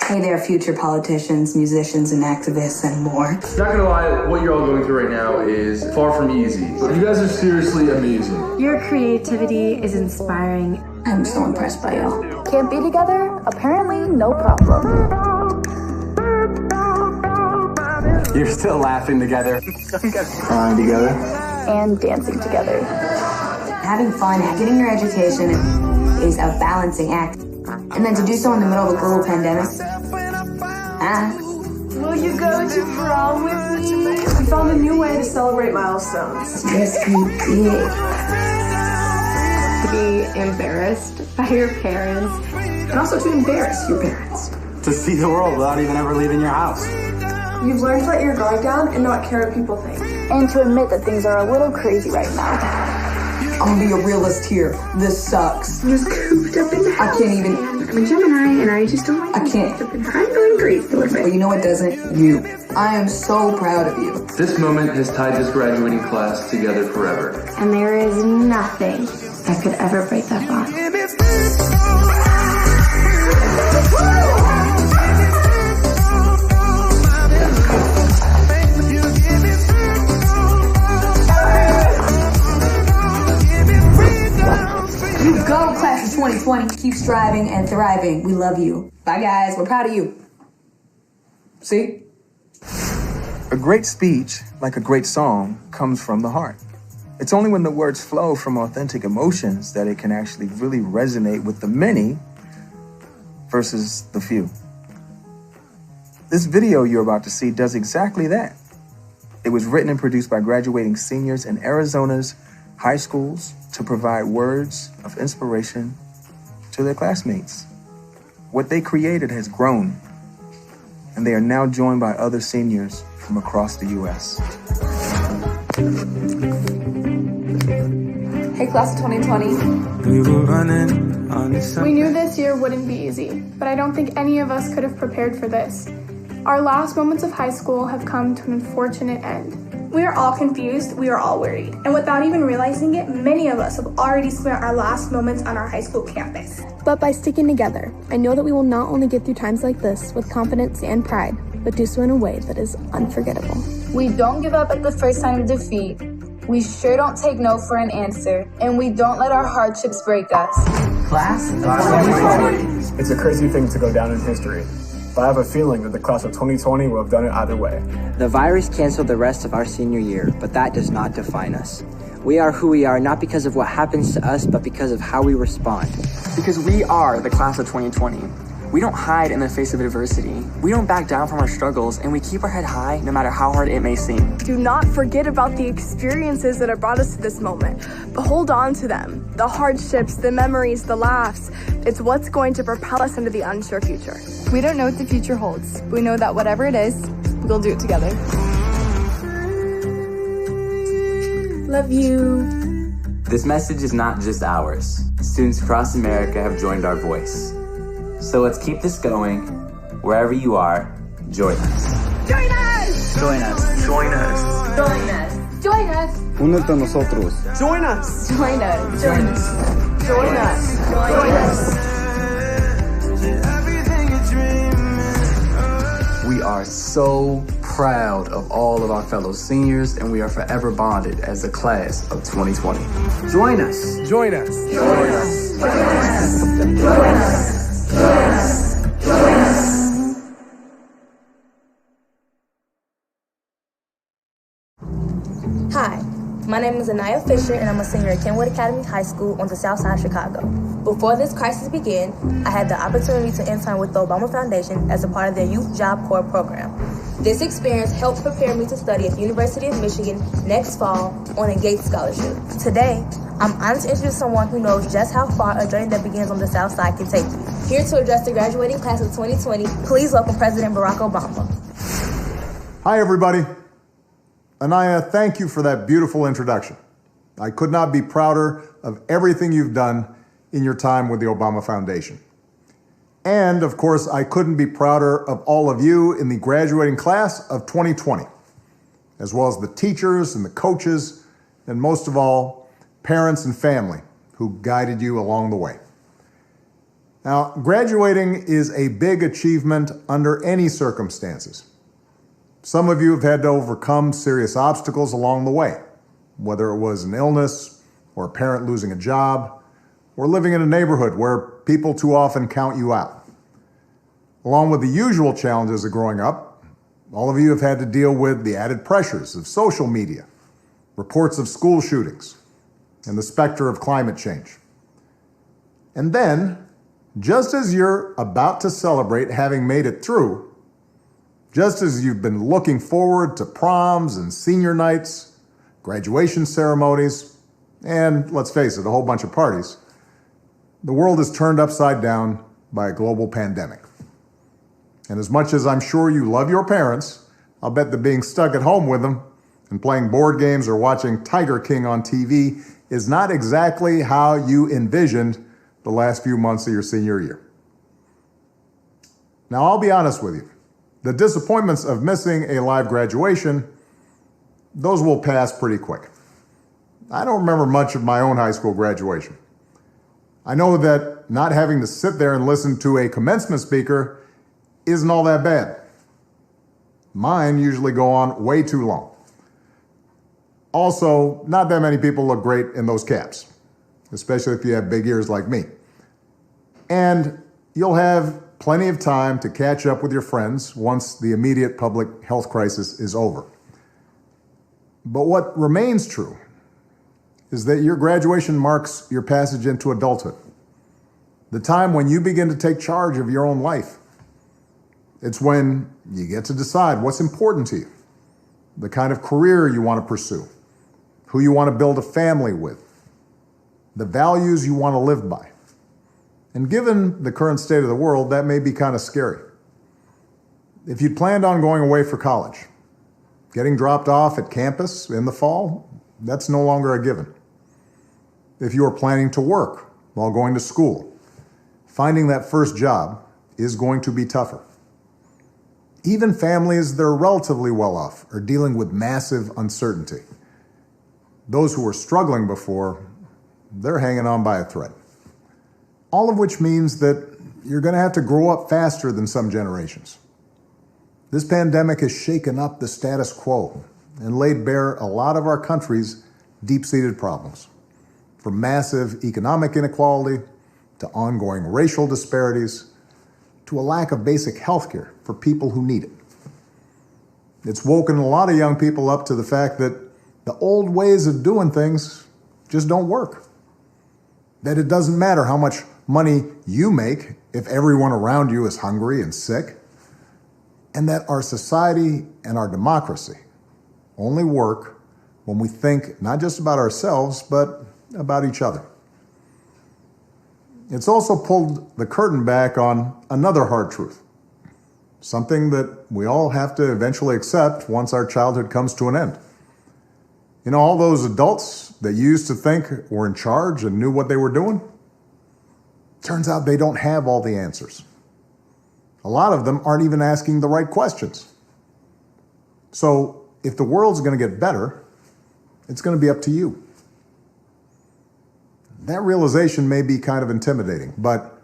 Hey there, future politicians, musicians, and activists, and more. Not gonna lie, what you're all going through right now is far from easy. You guys are seriously amazing. Your creativity is inspiring. I'm so impressed by y'all. Can't be together? Apparently, no problem. You're still laughing together. Crying together. And dancing together. Having fun, getting your education is a balancing act. And then to do so in the middle of a global pandemic. Will you go to prom with me? We found a new way to celebrate milestones. Yes, we did. To be embarrassed by your parents. And also to embarrass your parents. To see the world without even ever leaving your house. You've learned to let your guard down and not care what people think. And to admit that things are a little crazy right now. I'm gonna be a realist here. This sucks. I'm just cooped up in the house. I can't even. I'm a Gemini and I just don't like I can't. I'm going crazy a little bit. But you know what doesn't? You. I am so proud of you. This moment has tied this graduating class together forever. And there is nothing that could ever break that bond. You go, class of 2020. Keep striving and thriving. We love you. Bye, guys. We're proud of you. See? A great speech, like a great song, comes from the heart. It's only when the words flow from authentic emotions that it can actually really resonate with the many versus the few. This video you're about to see does exactly that. It was written and produced by graduating seniors in Arizona's high schools to provide words of inspiration to their classmates. What they created has grown, and they are now joined by other seniors from across the U.S. Hey, class of 2020. We knew this year wouldn't be easy, but I don't think any of us could have prepared for this. Our last moments of high school have come to an unfortunate end. We are all confused, we are all worried. And without even realizing it, many of us have already spent our last moments on our high school campus. But by sticking together, I know that we will not only get through times like this with confidence and pride, but do so in a way that is unforgettable. We don't give up at the first sign of defeat. We sure don't take no for an answer. And we don't let our hardships break us. Class of 2020. It's a crazy thing to go down in history. But I have a feeling that the class of 2020 will have done it either way. The virus canceled the rest of our senior year, but that does not define us. We are who we are, not because of what happens to us, but because of how we respond. Because we are the class of 2020. We don't hide in the face of adversity. We don't back down from our struggles, and we keep our head high no matter how hard it may seem. Do not forget about the experiences that have brought us to this moment, but hold on to them. The hardships, the memories, the laughs. It's what's going to propel us into the unsure future. We don't know what the future holds. We know that whatever it is, we'll do it together. Love you. This message is not just ours. Students across America have joined our voice. So let's keep this going. Wherever you are, join us. Join us! Join us. Join us. Join us! Join us! Únete a nosotros. Join us! Join us! Join us! Join us! Join us! We are so proud of all of our fellow seniors, and we are forever bonded as the class of 2020. Join us. Join us! Join us! Join us! Join us! Join us! Join us! Hi, my name is Anaya Fisher, and I'm a senior at Kenwood Academy High School on the south side of Chicago. Before this crisis began, I had the opportunity to intern with the Obama Foundation as a part of their Youth Job Corps program. This experience helped prepare me to study at the University of Michigan next fall on a Gates Scholarship. Today, I'm honored to introduce someone who knows just how far a journey that begins on the South Side can take you. Here to address the graduating class of 2020, please welcome President Barack Obama. Hi, everybody. Anaya, thank you for that beautiful introduction. I could not be prouder of everything you've done in your time with the Obama Foundation. And, of course, I couldn't be prouder of all of you in the graduating class of 2020, as well as the teachers and the coaches, and most of all, parents and family who guided you along the way. Now, graduating is a big achievement under any circumstances. Some of you have had to overcome serious obstacles along the way, whether it was an illness or a parent losing a job or living in a neighborhood where people too often count you out. Along with the usual challenges of growing up, all of you have had to deal with the added pressures of social media, reports of school shootings, and the specter of climate change. And then, just as you're about to celebrate having made it through, just as you've been looking forward to proms and senior nights, graduation ceremonies, and let's face it, a whole bunch of parties, the world is turned upside down by a global pandemic. And as much as I'm sure you love your parents, I'll bet that being stuck at home with them and playing board games or watching Tiger King on TV is not exactly how you envisioned the last few months of your senior year. Now, I'll be honest with you. The disappointments of missing a live graduation, those will pass pretty quick. I don't remember much of my own high school graduation. I know that not having to sit there and listen to a commencement speaker isn't all that bad. Mine usually go on way too long. Also, not that many people look great in those caps, especially if you have big ears like me. And you'll have plenty of time to catch up with your friends once the immediate public health crisis is over. But what remains true is that your graduation marks your passage into adulthood, the time when you begin to take charge of your own life. It's when you get to decide what's important to you, the kind of career you want to pursue, who you want to build a family with, the values you want to live by. And given the current state of the world, that may be kind of scary. If you'd planned on going away for college, getting dropped off at campus in the fall, that's no longer a given. If you are planning to work while going to school, finding that first job is going to be tougher. Even families that are relatively well off are dealing with massive uncertainty. Those who were struggling before, they're hanging on by a thread. All of which means that you're going to have to grow up faster than some generations. This pandemic has shaken up the status quo and laid bare a lot of our country's deep-seated problems, from massive economic inequality to ongoing racial disparities to a lack of basic health care for people who need it. It's woken a lot of young people up to the fact that the old ways of doing things just don't work. That it doesn't matter how much money you make if everyone around you is hungry and sick. And that our society and our democracy only work when we think not just about ourselves, but about each other. It's also pulled the curtain back on another hard truth, something that we all have to eventually accept once our childhood comes to an end. You know, all those adults that you used to think were in charge and knew what they were doing, turns out they don't have all the answers. A lot of them aren't even asking the right questions. So if the world's going to get better, it's going to be up to you. That realization may be kind of intimidating, but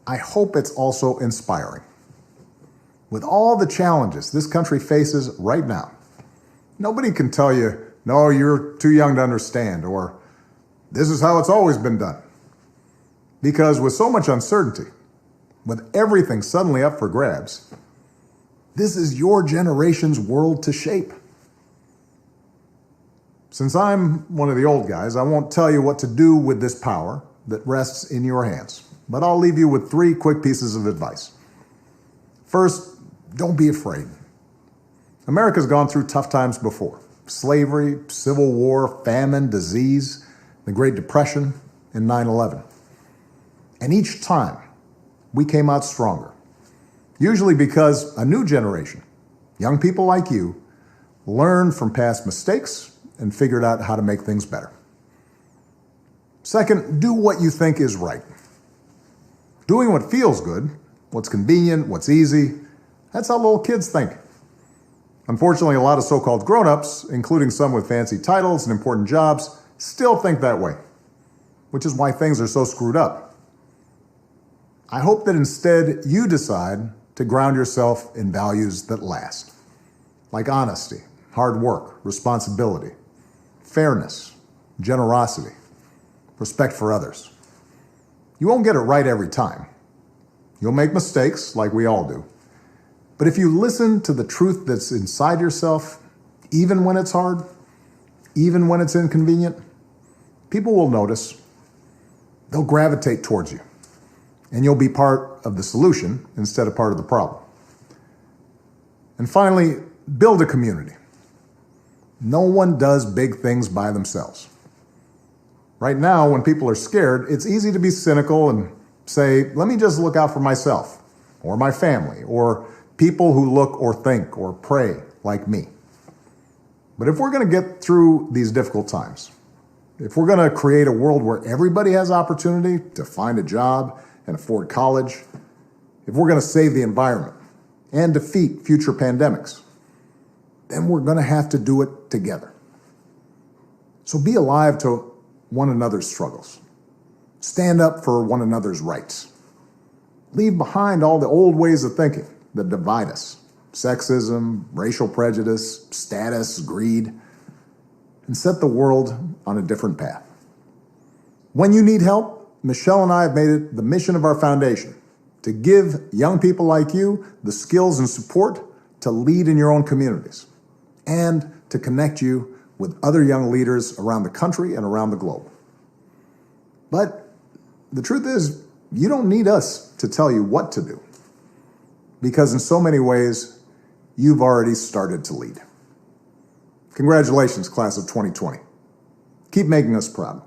I hope it's also inspiring. With all the challenges this country faces right now, nobody can tell you, no, you're too young to understand, or this is how it's always been done. Because with so much uncertainty, with everything suddenly up for grabs, this is your generation's world to shape. Since I'm one of the old guys, I won't tell you what to do with this power that rests in your hands, but I'll leave you with 3 quick pieces of advice. First, don't be afraid. America's gone through tough times before. Slavery, civil war, famine, disease, the Great Depression, and 9/11. And each time, we came out stronger. Usually because a new generation, young people like you, learned from past mistakes and figured out how to make things better. Second, do what you think is right. Doing what feels good, what's convenient, what's easy, that's how little kids think. Unfortunately, a lot of so-called grown-ups, including some with fancy titles and important jobs, still think that way, which is why things are so screwed up. I hope that instead you decide to ground yourself in values that last, like honesty, hard work, responsibility, fairness, generosity, respect for others. You won't get it right every time. You'll make mistakes, like we all do. But if you listen to the truth that's inside yourself, even when it's hard, even when it's inconvenient, people will notice. They'll gravitate towards you. And you'll be part of the solution instead of part of the problem. And finally, build a community. No one does big things by themselves. Right now, when people are scared, it's easy to be cynical and say, let me just look out for myself, or my family, or people who look or think or pray like me. But if we're going to get through these difficult times, if we're going to create a world where everybody has opportunity to find a job and afford college, if we're going to save the environment and defeat future pandemics, then we're going to have to do it together. So be alive to one another's struggles. Stand up for one another's rights. Leave behind all the old ways of thinking that divide us. Sexism, racial prejudice, status, greed, and set the world on a different path. When you need help, Michelle and I have made it the mission of our foundation to give young people like you the skills and support to lead in your own communities and to connect you with other young leaders around the country and around the globe. But the truth is, you don't need us to tell you what to do, because in so many ways, you've already started to lead. Congratulations, class of 2020. Keep making us proud.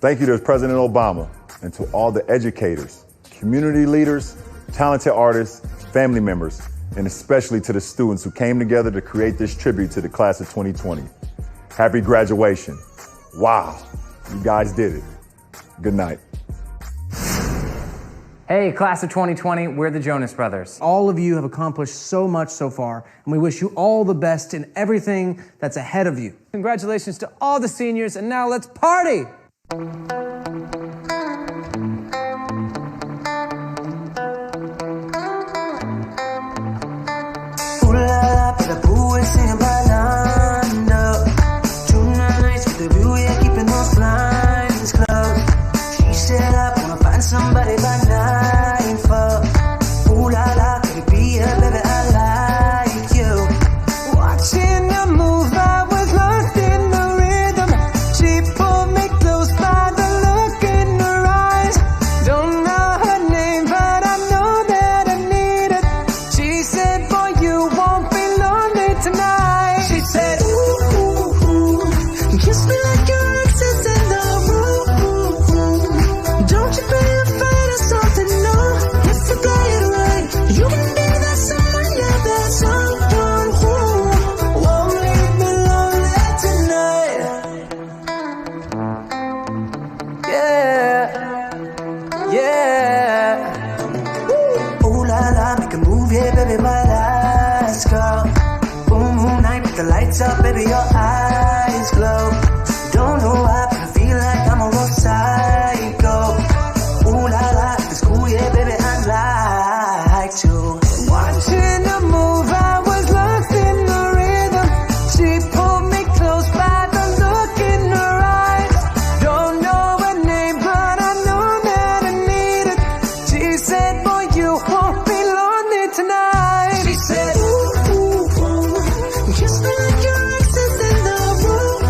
Thank you to President Obama and to all the educators, community leaders, talented artists, family members, and especially to the students who came together to create this tribute to the class of 2020. Happy graduation. Wow, you guys did it. Good night. Hey, class of 2020, we're the Jonas Brothers. All of you have accomplished so much so far, and we wish you all the best in everything that's ahead of you. Congratulations to all the seniors, and now let's party! Somebody by 9 for ooh la la, could be a baby, I like you. Watching you move, I was lost in the rhythm. She pulled me close by the look in her eyes. Don't know her name, but I know that I need it. She said, boy, you won't be lonely tonight. She said, ooh, ooh, ooh, kiss me like your ex is in the room. Don't you be something new, if you play it right, you can be that someone, yeah, that someone who won't leave me lonely tonight. Yeah, yeah. Ooh la la, make a move, yeah, baby, my lights go. Boom, boom, night, make the lights up, baby, your eyes glow. Don't know why, but I feel like I'm a real psycho. Ooh la la, it's cool, yeah, baby, I like to. Watching her move, I was lost in the rhythm. She pulled me close by the look in her eyes. Don't know her name, but I know that I need it. She said, boy, you won't be lonely tonight. She said, ooh, ooh, ooh, kiss me like your ex is in the room.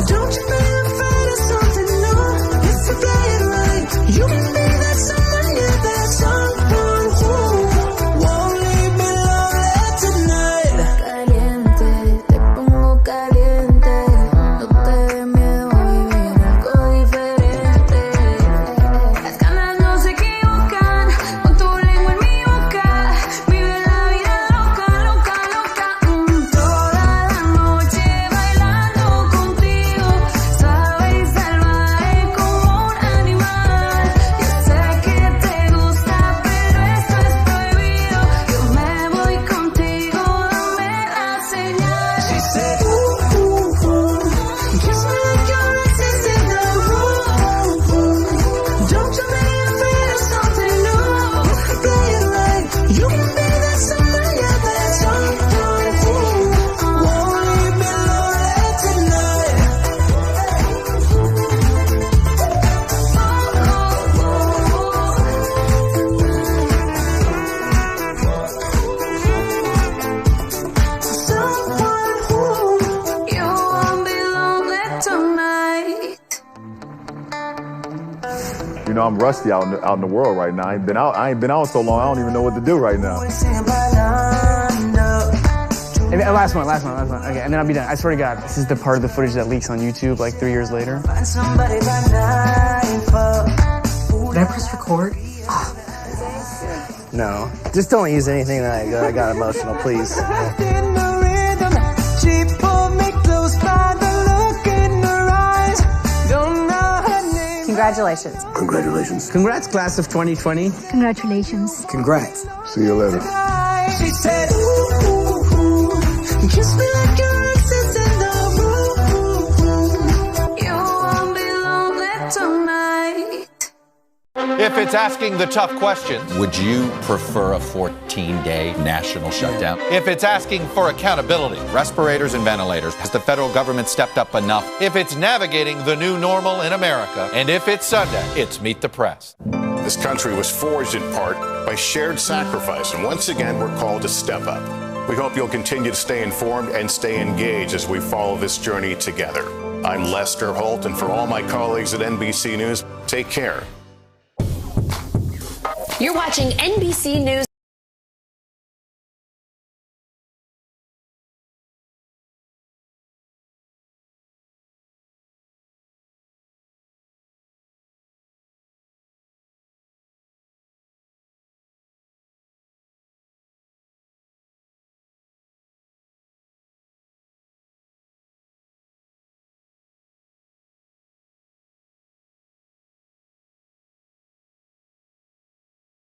Don't you be afraid of something new, if you play it right. You can be that someone, yeah, that someone who won't leave me lonely tonight. Caliente, te pongo caliente. No te dé miedo vivir algo diferente. Las ganas no se equivocan, con tu lengua en mi boca. Vive la vida loca, loca, loca. Toda la noche bailando contigo. Sabes, salvaje como un animal. Yo sé que te gusta, pero esto es prohibido. Yo me voy contigo, dame la señal. She said, ooh, ooh, ooh, kiss me like your ex is in the room. Don't you be afraid of something new, if you play it right. You can be that someone, yeah, that someone who won't leave me lonely tonight. Someone who you won't be lonely tonight. You know, I'm rusty out in the world right now. I ain't been out so long, I don't even know what to do right now. And last one. Okay, and then I'll be done. I swear to God, this is the part of the footage that leaks on YouTube like 3 years later. Find somebody by 9 for. Did I press record? No. Just don't use anything that I got emotional, please. Congratulations. Congratulations. Congrats, class of 2020. Congratulations. Congrats. See you later. She said, ooh, kiss me like your exes in the room. You won't be lonely tonight. If it's asking the tough questions, would you prefer a 14-day national shutdown? If it's asking for accountability, respirators and ventilators, has the federal government stepped up enough? If it's navigating the new normal in America, and if it's Sunday, it's Meet the Press. This country was forged in part by shared sacrifice, and once again, we're called to step up. We hope you'll continue to stay informed and stay engaged as we follow this journey together. I'm Lester Holt, and for all my colleagues at NBC News, take care. You're watching NBC News.